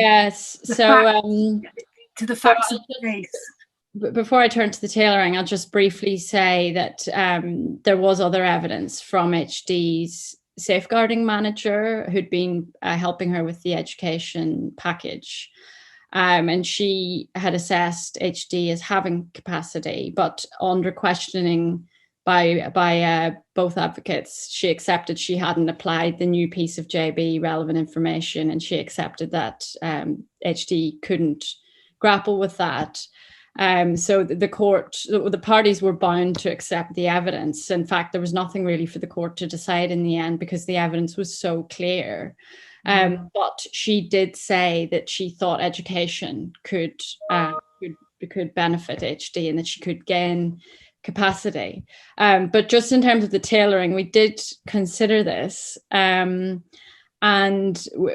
the facts of the case. Before I turn to the tailoring, I'll just briefly say that there was other evidence from HD's safeguarding manager who'd been helping her with the education package. And she had assessed HD as having capacity, but under questioning by both advocates, she accepted she hadn't applied the new piece of JB relevant information, and she accepted that HD couldn't grapple with that. So the parties were bound to accept the evidence. In fact, there was nothing really for the court to decide in the end because the evidence was so clear. But she did say that she thought education could benefit HD and that she could gain capacity. But just in terms of the tailoring, we did consider this. And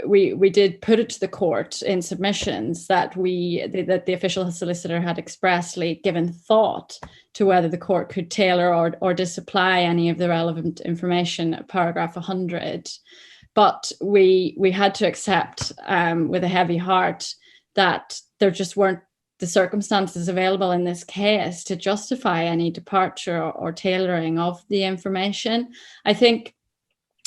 we did put it to the court in submissions that the official solicitor had expressly given thought to whether the court could tailor or disapply any of the relevant information at paragraph 100. But we had to accept with a heavy heart that there just weren't the circumstances available in this case to justify any departure or tailoring of the information. I think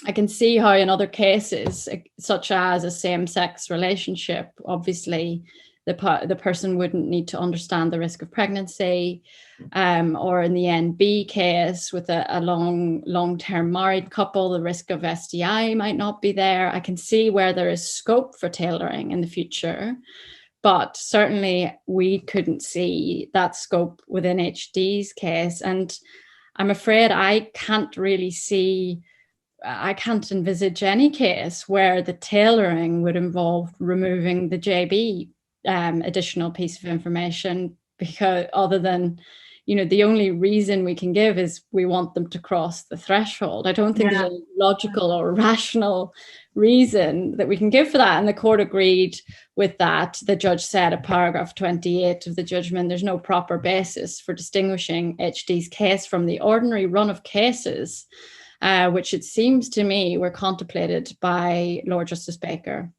I can see how in other cases, such as a same-sex relationship, obviously the person wouldn't need to understand the risk of pregnancy, or in the NB case with a long-term married couple, the risk of STI might not be there. I can see where there is scope for tailoring in the future, but certainly we couldn't see that scope within HD's case. And I'm afraid I can't envisage any case where the tailoring would involve removing the JB additional piece of information, because other than, the only reason we can give is we want them to cross the threshold. I don't think there's a logical or rational reason that we can give for that. And the court agreed with that. The judge said at paragraph 28 of the judgment, there's no proper basis for distinguishing HD's case from the ordinary run of cases, which it seems to me were contemplated by Lord Justice Baker.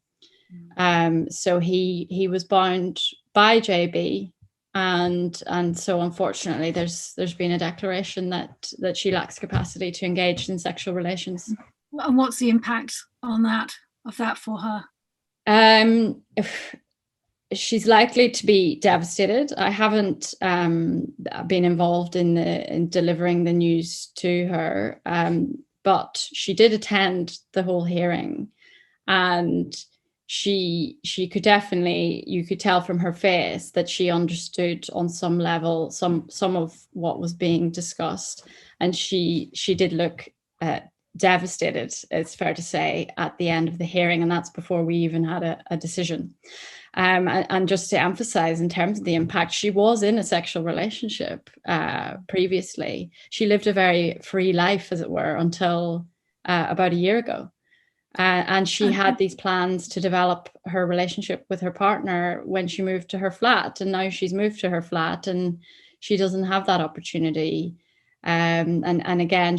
So he was bound by JB, and so unfortunately there's been a declaration that she lacks capacity to engage in sexual relations. And what's the impact of that for her? She's likely to be devastated. I haven't been involved in delivering the news to her, but she did attend the whole hearing, and she could definitely, you could tell from her face that she understood on some level some of what was being discussed, and she did look devastated, it's fair to say, at the end of the hearing, and that's before we even had a decision. And just to emphasize in terms of the impact, she was in a sexual relationship previously. She lived a very free life, as it were, until about a year ago. And she had these plans to develop her relationship with her partner when she moved to her flat. And now she's moved to her flat and she doesn't have that opportunity. And again,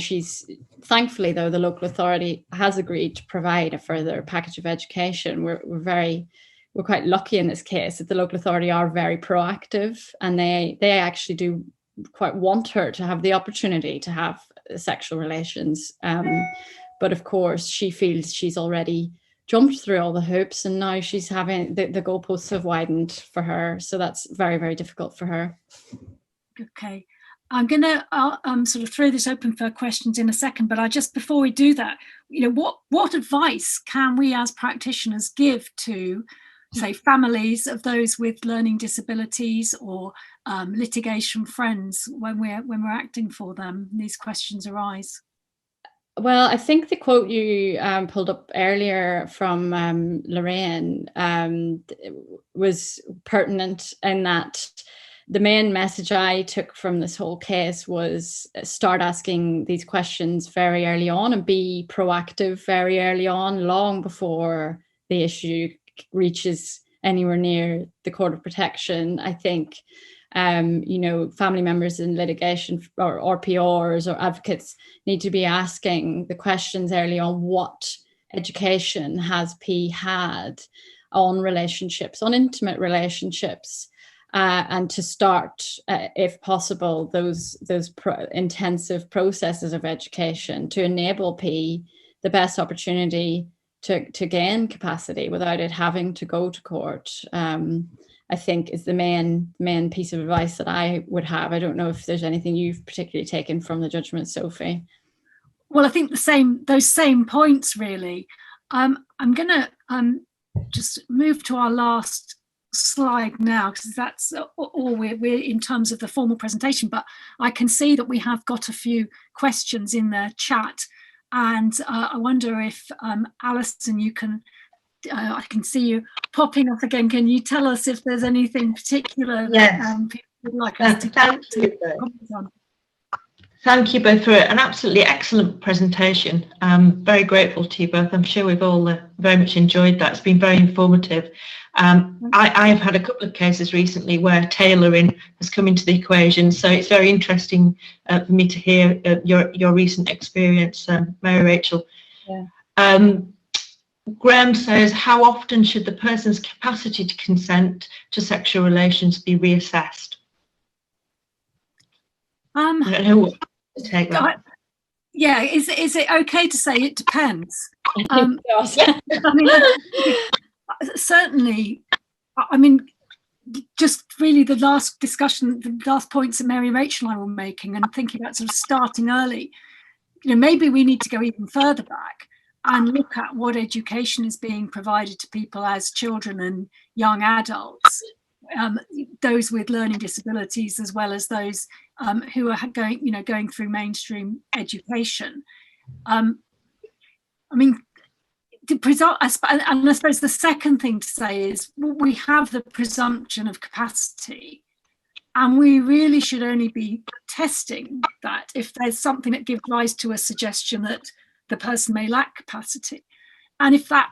thankfully, though, the local authority has agreed to provide a further package of education. We're quite lucky in this case that the local authority are very proactive, and they actually do quite want her to have the opportunity to have sexual relations. But of course, she feels she's already jumped through all the hoops, and now she's having the goalposts have widened for her. So that's very, very difficult for her. Okay. I'm going to sort of throw this open for questions in a second, but before we do that, what advice can we as practitioners give to, say, families of those with learning disabilities or litigation friends when we're acting for them? These questions arise. Well, I think the quote you pulled up earlier from Lorraine was pertinent in that the main message I took from this whole case was start asking these questions very early on and be proactive very early on, long before the issue reaches anywhere near the Court of Protection. I think family members in litigation or RPRs or advocates need to be asking the questions early on. What education has P had on relationships, on intimate relationships, and to start, if possible, those intensive processes of education to enable P the best opportunity to gain capacity without it having to go to court, I think is the main piece of advice that I would have. I don't know if there's anything you've particularly taken from the judgment, Sophie. Well, I think those same points really. I'm going to just move to our last slide now, because that's all we're in terms of the formal presentation, but I can see that we have got a few questions in the chat, and I wonder if Alison, you can I can see you popping up again. Can you tell us if there's anything particular that people would like us to comment on? Thank you both for an absolutely excellent presentation. I'm very grateful to you both. I'm sure we've all very much enjoyed that. It's been very informative. I've had a couple of cases recently where tailoring has come into the equation, so it's very interesting for me to hear your recent experience, Mary Rachel. Yeah. Graham says, how often should the person's capacity to consent to sexual relations be reassessed? I don't know what to take that. Yeah, is it okay to say it depends? I mean, certainly, I mean, just really the last discussion, the last points that Mary Rachel and I were making, and thinking about sort of starting early, maybe we need to go even further back and look at what education is being provided to people as children and young adults, those with learning disabilities as well as those who are going through mainstream education. I mean, and I suppose the second thing to say is we have the presumption of capacity, and we really should only be testing that if there's something that gives rise to a suggestion that the person may lack capacity, and if that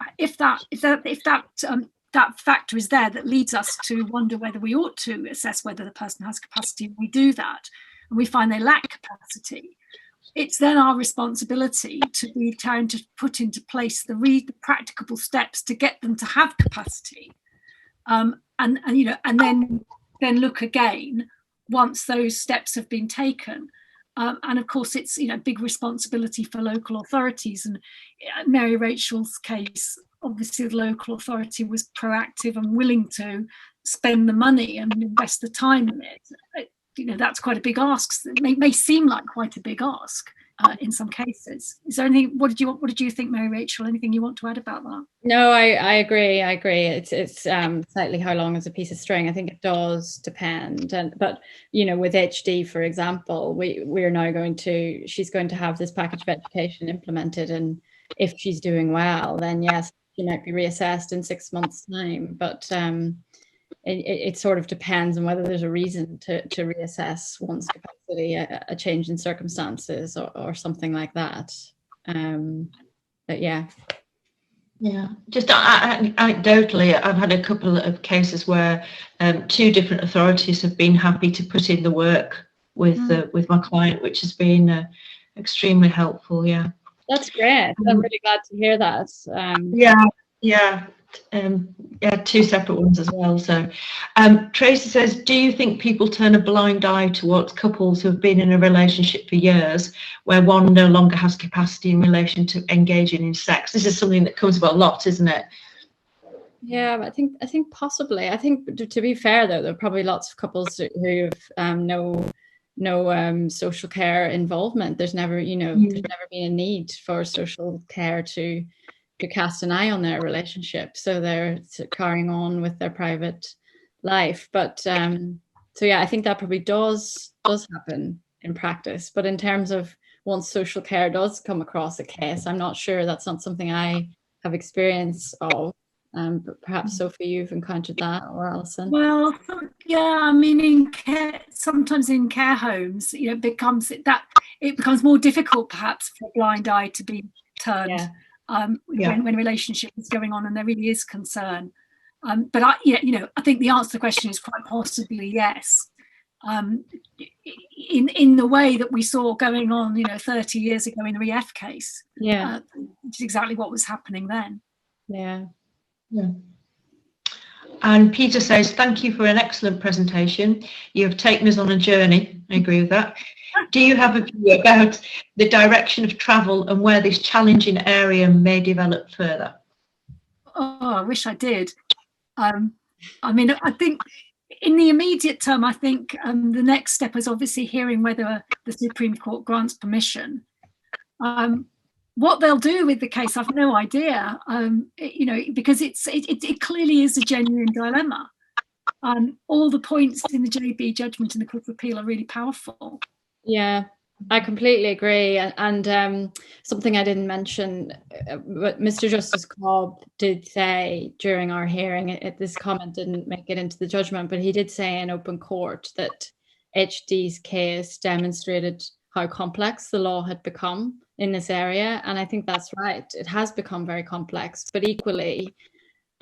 factor is there that leads us to wonder whether we ought to assess whether the person has capacity, and we do that and we find they lack capacity, it's then our responsibility to be trying to put into place the practicable steps to get them to have capacity, and then look again once those steps have been taken. And of course, it's a big responsibility for local authorities. And Mary Rachel's case, obviously the local authority was proactive and willing to spend the money and invest the time in it. That's quite a big ask. It may seem like quite a big ask in some cases. Is there anything? What did you think, Mary Rachel? Anything you want to add about that? No, I agree. It's slightly how long is a piece of string. I think it does depend. But with HD, for example, we're now she's going to have this package of education implemented, and if she's doing well, then yes, she might be reassessed in 6 months' time. But it sort of depends on whether there's a reason to reassess one's capacity, a change in circumstances or something like that. But yeah. Yeah, just anecdotally, I've had a couple of cases where 2 different authorities have been happy to put in the work with my client, which has been extremely helpful. Yeah, that's great. I'm really glad to hear that. Yeah, 2 separate ones as well. So Tracy says, do you think people turn a blind eye towards couples who have been in a relationship for years where one no longer has capacity in relation to engaging in sex? This is something that comes up a lot, isn't it? Yeah, I think possibly. I think to be fair though, there are probably lots of couples who have no social care involvement. There's never there's never been a need for social care to cast an eye on their relationship, so they're carrying on with their private life. But so yeah, I think that probably does happen in practice. But in terms of once social care does come across a case, I'm not sure. That's not something I have experience of. But perhaps Sophie, you've encountered that, or Alison. Well, yeah, I mean, sometimes in care homes, it becomes more difficult perhaps for a blind eye to be turned. Yeah. When a relationship is going on and there really is concern, but I think the answer to the question is quite possibly yes. In the way that we saw going on, 30 years ago in the Echr case, which is exactly what was happening then. Yeah. And Peter says, thank you for an excellent presentation. You have taken us on a journey. I agree with that. Do you have a view about the direction of travel and where this challenging area may develop further? I wish I did. I mean, I think in the immediate term, I think the next step is obviously hearing whether the Supreme Court grants permission. What they'll do with the case, I've no idea. You know, because it clearly is a genuine dilemma. All the points in the JB judgment in the Court of Appeal are really powerful. Yeah, I completely agree. And something I didn't mention, what Mr. Justice Cobb did say during our hearing, this comment didn't make it into the judgment, but he did say in open court that HD's case demonstrated how complex the law had become in this area. And I think that's right. It has become very complex, but equally,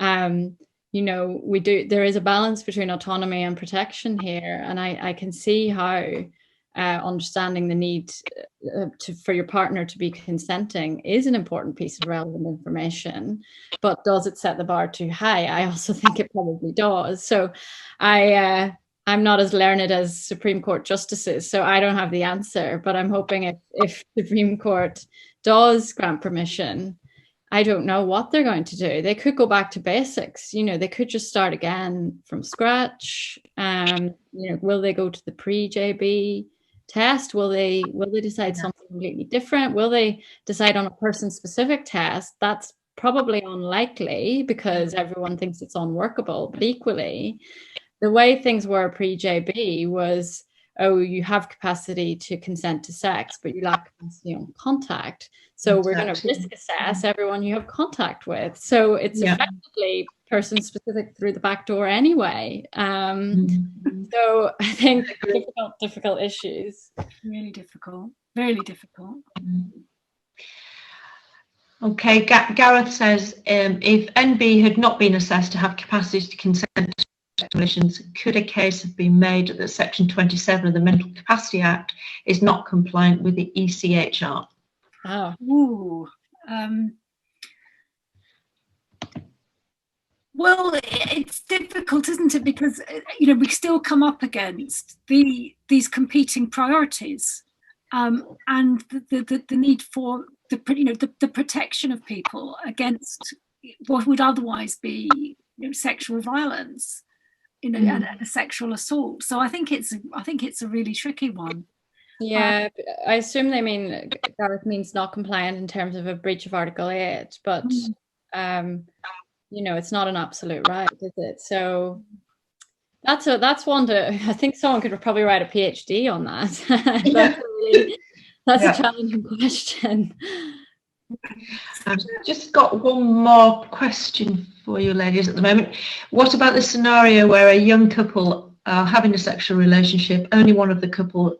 you know, there is a balance between autonomy and protection here. And I can see how understanding the need for your partner to be consenting is an important piece of relevant information, but does it set the bar too high? I also think it probably does. So I'm not as learned as Supreme Court justices, so I don't have the answer, but I'm hoping if Supreme Court does grant permission, I don't know what they're going to do. They could go back to basics. You know, they could just start again from scratch. You know, will they go to the pre-JB test? Will they decide something completely different? Will they decide on a person-specific test? That's probably unlikely because everyone thinks it's unworkable. But equally, the way things were pre-JB was, oh, you have capacity to consent to sex, but you lack capacity on contact. So we're going to risk assess everyone you have contact with. So it's effectively person-specific through the back door anyway. So I think difficult issues. Really difficult, really difficult. Okay, Gareth says, if NB had not been assessed to have capacity to consent to conditions, could a case have been made that Section 27 of the Mental Capacity Act is not compliant with the ECHR? Oh. Ooh. Well, it's difficult, isn't it? Because, you know, we still come up against these competing priorities, and the need for the protection of people against what would otherwise be, you know, sexual violence, you know, and a sexual assault. So I think it's a really tricky one. Yeah, I assume they mean, Gareth means not compliant in terms of a breach of Article 8, but you know, it's not an absolute right, is it? So that's one to, I think someone could probably write a PhD on that. That's a challenging question. I've just got one more question for you ladies at the moment. What about the scenario where a young couple are having a sexual relationship, only one of the couple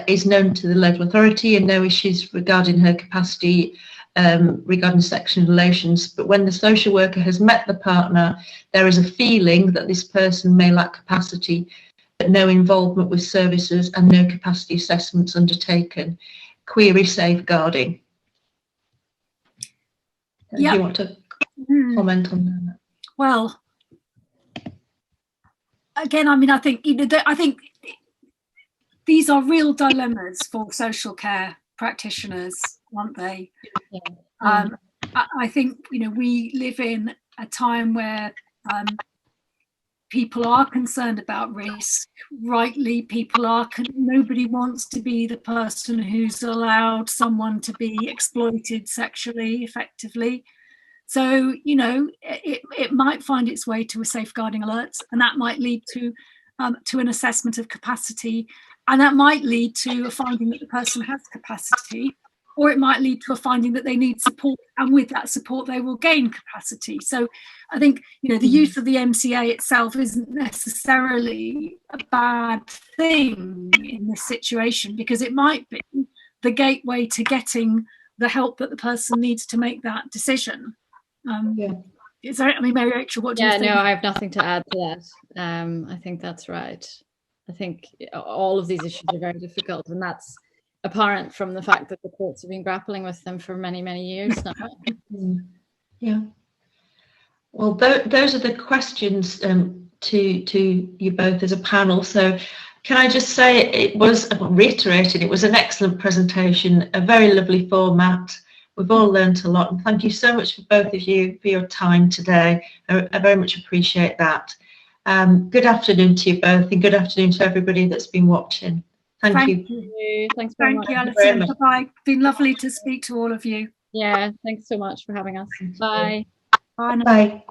is known to the local authority and no issues regarding her capacity regarding sexual relations, but when the social worker has met the partner, there is a feeling that this person may lack capacity, but no involvement with services and no capacity assessments undertaken. Query safeguarding. Do you want to comment on that? Well, again, I mean, I think these are real dilemmas for social care practitioners, aren't they? I think, you know, we live in a time where people are concerned about risk. Rightly, nobody wants to be the person who's allowed someone to be exploited sexually effectively. So, you know, it might find its way to a safeguarding alert, and that might lead to an assessment of capacity, and that might lead to a finding that the person has capacity, or it might lead to a finding that they need support, and with that support they will gain capacity. So I think, you know, the use of the MCA itself isn't necessarily a bad thing in this situation, because it might be the gateway to getting the help that the person needs to make that decision. Is there, I mean, Mary Rachel, what do you think? No, I have nothing to add to that. I think that's right. I think all of these issues are very difficult, and that's apparent from the fact that the courts have been grappling with them for many, many years now. Yeah. Well, those are the questions to you both as a panel. So can I just say it was, reiterated, it was an excellent presentation, a very lovely format, We've all learnt a lot, and thank you so much for both of you for your time today. I very much appreciate that. Good afternoon to you both, and good afternoon to everybody that's been watching. Thank you. Thanks very much. Thank you, Alison. Bye-bye. Been lovely to speak to all of you. Yeah, thanks so much for having us. Bye. Bye. Bye.